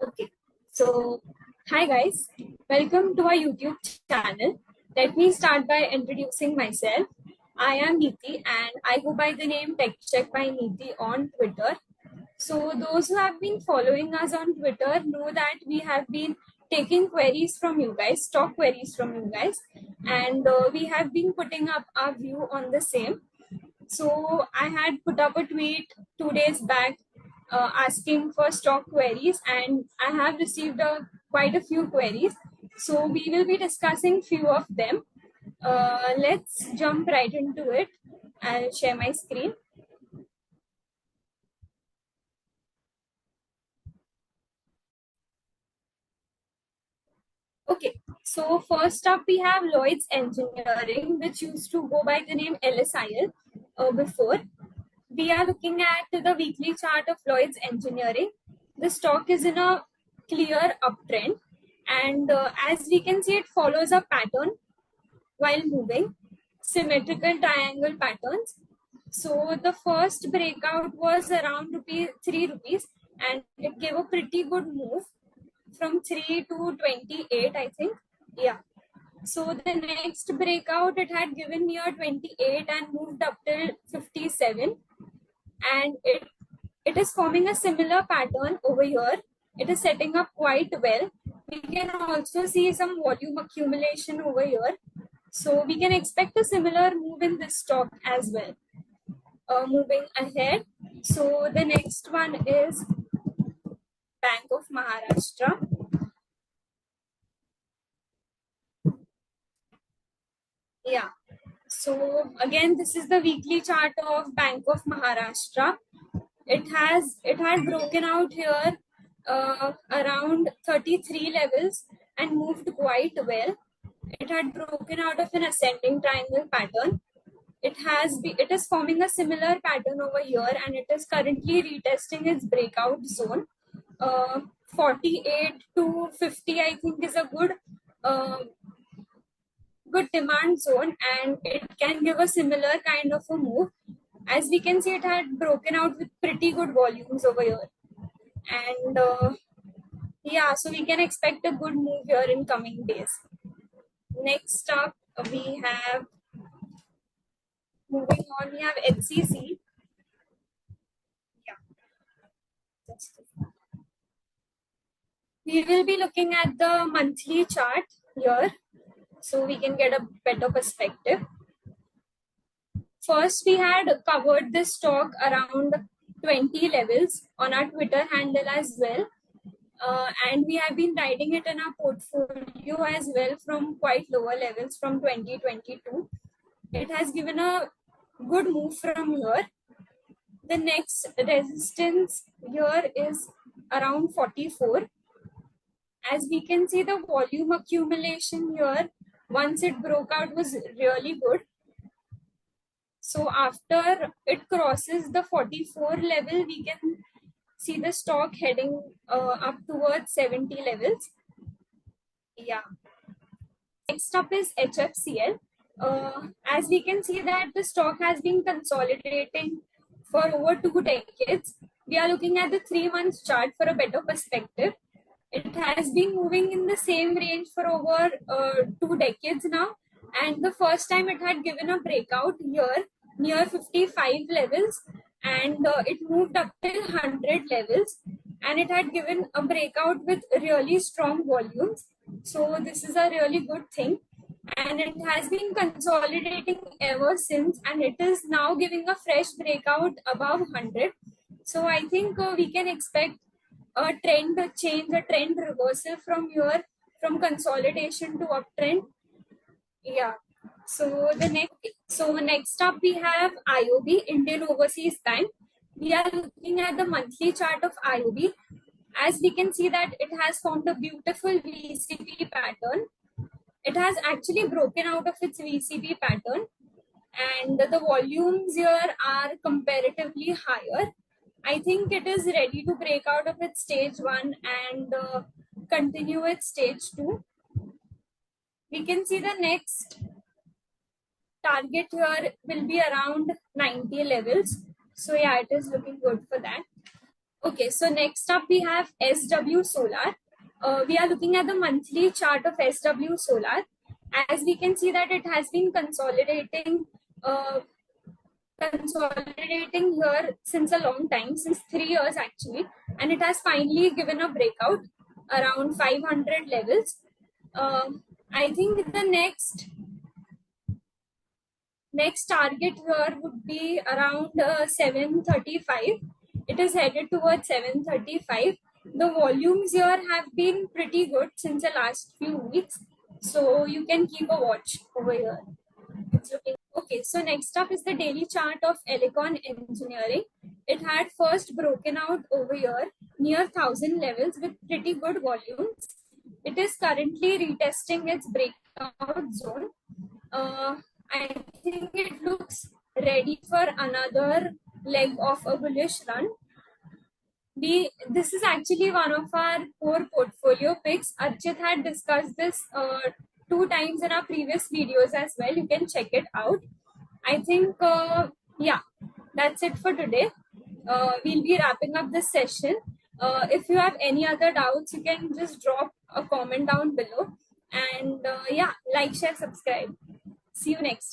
Okay, so hi guys, welcome to our YouTube channel. Let me start by introducing myself. I am Neeti and I go by the name Tech Check by Neeti on Twitter. So, those who have been following us on Twitter know that we have been taking queries from you guys, stock queries from you guys, and we have been putting up our view on the same. So I had put up a tweet 2 days back asking for stock queries, and I have received quite a few queries. So we will be discussing few of them. Let's jump right into it. I'll share my screen. Okay, so first up we have Lloyd's Engineering, which used to go by the name LSIL before. We are looking at the weekly chart of Lloyd's Engineering. The stock is in a clear uptrend, and as we can see, it follows a pattern while moving, symmetrical triangle patterns. So the first breakout was around 3 rupees, and it gave a pretty good move from 3 to 28, I think. Yeah. So the next breakout, it had given near 28 and moved up till 57, and it is forming a similar pattern over here. It is setting up quite well. We can also see some volume accumulation over here. So we can expect a similar move in this stock as well. Moving ahead. So the next one is Bank of Maharashtra. Yeah. So again, this is the weekly chart of Bank of Maharashtra. It had broken out here around 33 levels and moved quite well. It had broken out of an ascending triangle pattern. It is forming a similar pattern over here, and it is currently retesting its breakout zone. 48 to 50, I think, is a uh, good demand zone, and it can give a similar kind of a move. As we can see, it had broken out with pretty good volumes over here, and yeah, so we can expect a good move here in coming days. Next up, we have moving on. We have HCC. Yeah, we will be looking at the monthly chart here, so we can get a better perspective. First, we had covered this stock around 20 levels on our Twitter handle as well. And we have been riding it in our portfolio as well from quite lower levels from 2022. It has given a good move from here. The next resistance here is around 44. As we can see, the volume accumulation here, once it broke out, was really good. So after it crosses the 44 level, we can see the stock heading up towards 70 levels. Yeah. Next up is HFCL. As we can see that the stock has been consolidating for over 2 decades. We are looking at the 3 month chart for a better perspective. It has been moving in the same range for over 2 decades now. And the first time it had given a breakout here near 55 levels, and it moved up till 100 levels, and it had given a breakout with really strong volumes. So this is a really good thing, and it has been consolidating ever since, and it is now giving a fresh breakout above 100. So I think we can expect a trend change, a trend reversal from here, from consolidation to uptrend. Yeah. So next up we have IOB, Indian Overseas Bank. We are looking at the monthly chart of IOB. As we can see that it has formed a beautiful VCP pattern. It has actually broken out of its VCP pattern, and the volumes here are comparatively higher. I think it is ready to break out of its stage 1 and continue its stage 2. We can see the next target here will be around 90 levels. So yeah, it is looking good for that. Okay, so next up we have SW Solar. We are looking at the monthly chart of SW Solar. As we can see that it has been consolidating here since a long time, since 3 years actually, and it has finally given a breakout around 500 levels. I think the next target here would be around 735. It is headed towards 735. The volumes here have been pretty good since the last few weeks, so you can keep a watch over here. It's looking okay. So next up is the daily chart of Elecon Engineering. It had first broken out over here near 1000 levels with pretty good volumes. It is currently retesting its breakout zone. uh, I think it looks ready for another leg of a bullish run. This is actually one of our core portfolio picks. Archit had discussed this 2 times in our previous videos as well. You can check it out. I think yeah, that's it for today. We'll be wrapping up this session. If you have any other doubts, you can just drop a comment down below. And yeah, like, share, subscribe. See you next time.